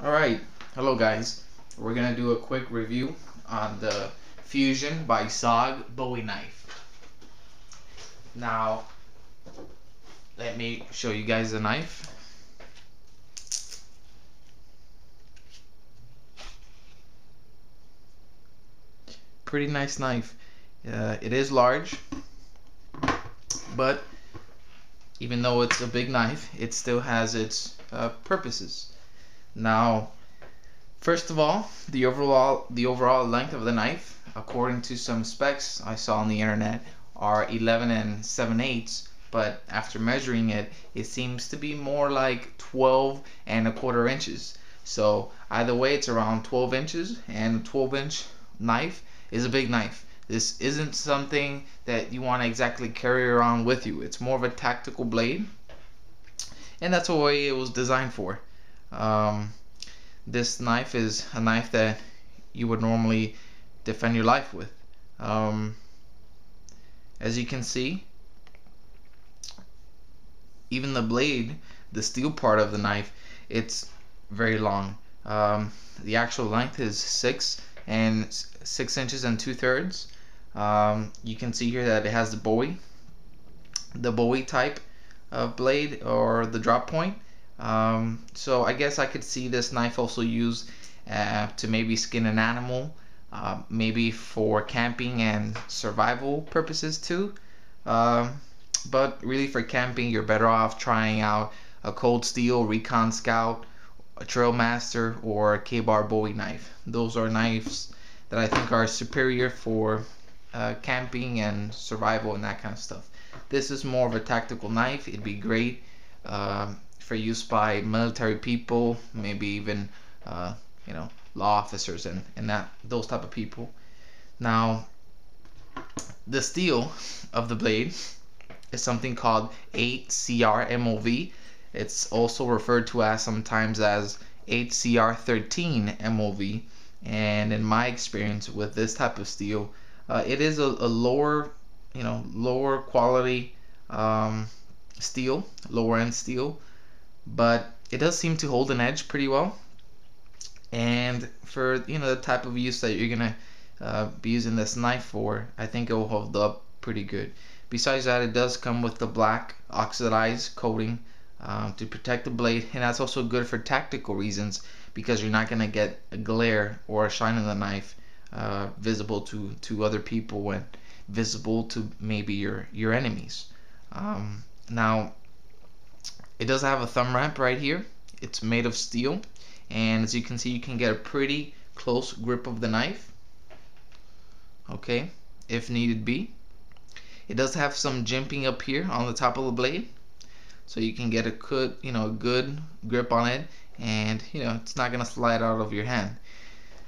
Alright, hello guys. We're gonna do a quick review on the Fusion by Bowie knife. Now, let me show you guys the knife. Pretty nice knife. It is large, but even though it's a big knife, it still has its purposes. Now, first of all, the overall length of the knife, according to some specs I saw on the internet, are 11 and 7/8, but after measuring it, it seems to be more like 12 1/4 inches. So either way, it's around 12 inches, and a 12-inch knife is a big knife. This isn't something that you want to exactly carry around with you. It's more of a tactical blade, and that's the way it was designed for. This knife is a knife that you would normally defend your life with. As you can see, even the blade, the steel part of the knife, it's very long. The actual length is 6 inches and 2/3. You can see here that it has the Bowie type of blade, or the drop point. So I guess I could see this knife also used to maybe skin an animal, maybe for camping and survival purposes too. But really, for camping, you're better off trying out a Cold Steel, Recon Scout, a Trailmaster, or a K-Bar Bowie knife. Those are knives that I think are superior for camping and survival and that kind of stuff. This is more of a tactical knife. It'd be great for use by military people, maybe even law officers and those type of people. Now, the steel of the blade is something called 8CR MOV. It's also referred to as sometimes as 8CR13 MOV. And in my experience with this type of steel, it is a lower quality steel, lower end steel, but it does seem to hold an edge pretty well. And for the type of use that you're gonna be using this knife for, I think it will hold up pretty good. Besides that, it does come with the black oxidized coating to protect the blade, and that's also good for tactical reasons, because you're not gonna get a glare or a shine in the knife visible to other people and visible to maybe your enemies. Now, it does have a thumb ramp right here. It's made of steel, and as you can see, you can get a pretty close grip of the knife, okay, if needed be. It does have some jimping up here on the top of the blade, so you can get a good grip on it, and it's not gonna slide out of your hand.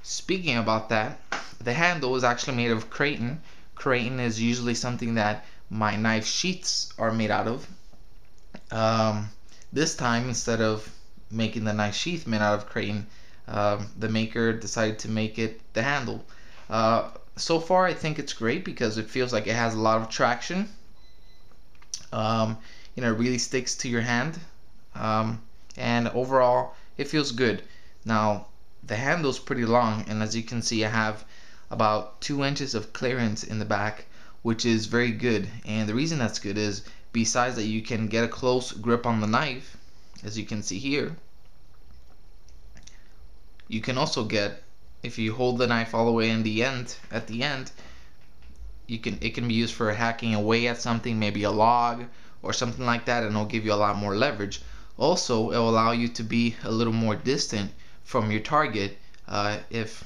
Speaking about that, the handle is actually made of Kraton. Kraton is usually something that my knife sheaths are made out of. This time, instead of making the knife sheath made out of Kraton, the maker decided to make it the handle. So far, I think it's great because it feels like it has a lot of traction. It really sticks to your hand, and overall, it feels good. Now, the handle's pretty long, and as you can see, I have about 2 inches of clearance in the back, which is very good. And the reason that's good is, besides that you can get a close grip on the knife, as you can see here, you can also get, if you hold the knife all the way at the end, it can be used for hacking away at something, maybe a log or something like that, and it'll give you a lot more leverage. Also, it will allow you to be a little more distant from your target, if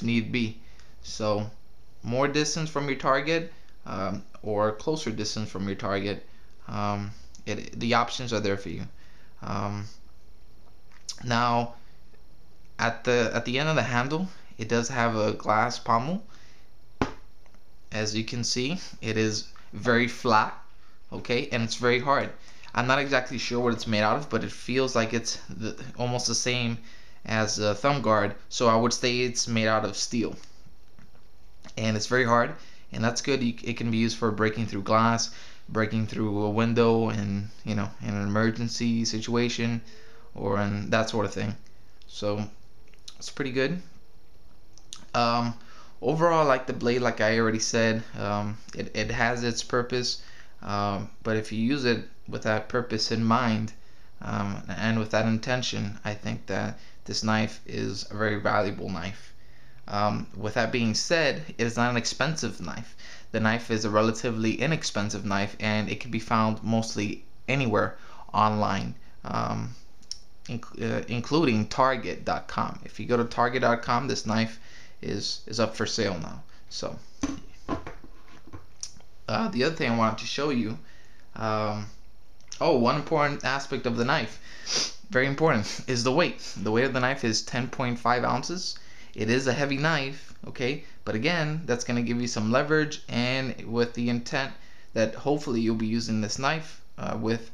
need be. So, more distance from your target, or closer distance from your target. The options are there for you. Now, at the end of the handle, it does have a glass pommel. As you can see, it is very flat, okay, and it's very hard. I'm not exactly sure what it's made out of, but it feels like it's almost the same as a thumb guard, so I would say it's made out of steel. And it's very hard, and that's good. It can be used for breaking through glass, breaking through a window, and in an emergency situation, or in that sort of thing. So it's pretty good. Um, Overall, I like the blade, like I already said. It has its purpose, but if you use it with that purpose in mind, and with that intention, I think that this knife is a very valuable knife. With that being said, it is not an expensive knife. The knife is a relatively inexpensive knife, and it can be found mostly anywhere online, including Target.com. If you go to Target.com, this knife is up for sale now. So the other thing I wanted to show you, um, oh, one important aspect of the knife, very important, is the weight. The weight of the knife is 10.5 ounces. It is a heavy knife, okay, but again, that's going to give you some leverage, and with the intent that hopefully you'll be using this knife with,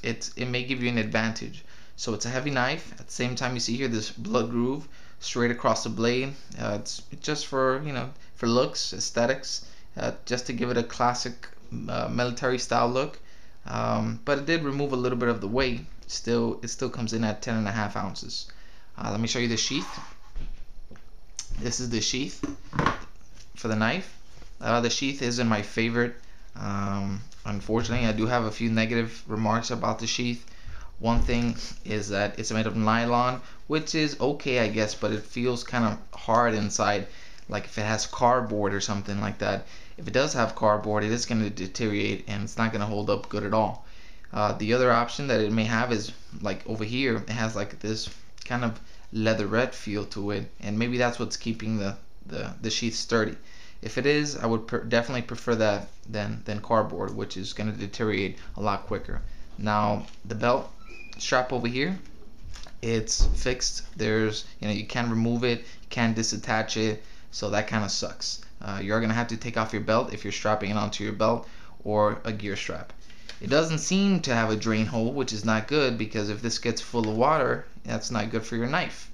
it may give you an advantage. So it's a heavy knife. At the same time, you see here this blood groove straight across the blade. It's just for, for looks, aesthetics, just to give it a classic military style look. But it did remove a little bit of the weight. It still comes in at 10.5 ounces. Let me show you the sheath. This is the sheath for the knife. The sheath isn't my favorite. Unfortunately, I do have a few negative remarks about the sheath. One thing is that it's made of nylon, which is okay, I guess, but it feels kind of hard inside, like if it has cardboard or something like that. If it does have cardboard, it is going to deteriorate and it's not going to hold up good at all. The other option that it may have is like over here, it has like this kind of leatherette feel to it, and maybe that's what's keeping the sheath sturdy. If it is, I would definitely prefer that than cardboard, which is going to deteriorate a lot quicker. Now the belt strap over here, it's fixed. There's, you can't remove it, you can't disattach it, so that kind of sucks. You're gonna have to take off your belt if you're strapping it onto your belt or a gear strap. It doesn't seem to have a drain hole, which is not good, because if this gets full of water, that's not good for your knife.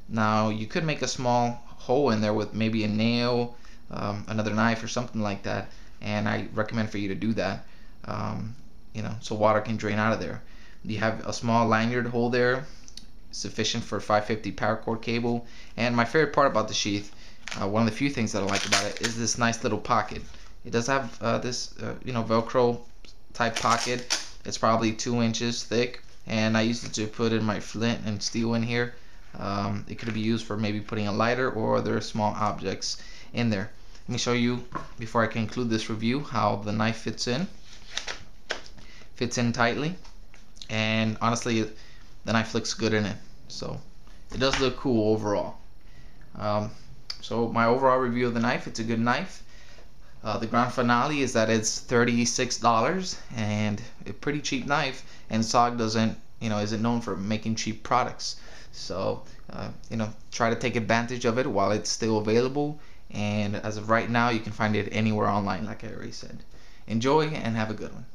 Now you could make a small hole in there with maybe a nail, another knife or something like that, and I recommend for you to do that, so water can drain out of there. You have a small lanyard hole there, sufficient for 550 paracord cable. And my favorite part about the sheath, one of the few things that I like about it, is this nice little pocket. It does have this Velcro type pocket. It's probably 2 inches thick, and I used it to put in my flint and steel in here. It could be used for maybe putting a lighter or other small objects in there. Let me show you, before I conclude this review, how the knife fits in. Fits in tightly, and honestly, the knife looks good in it. So it does look cool overall. So my overall review of the knife, it's a good knife. The grand finale is that it's $36 and a pretty cheap knife, and SOG isn't known for making cheap products. So try to take advantage of it while it's still available, and as of right now, you can find it anywhere online, like I already said. Enjoy and have a good one.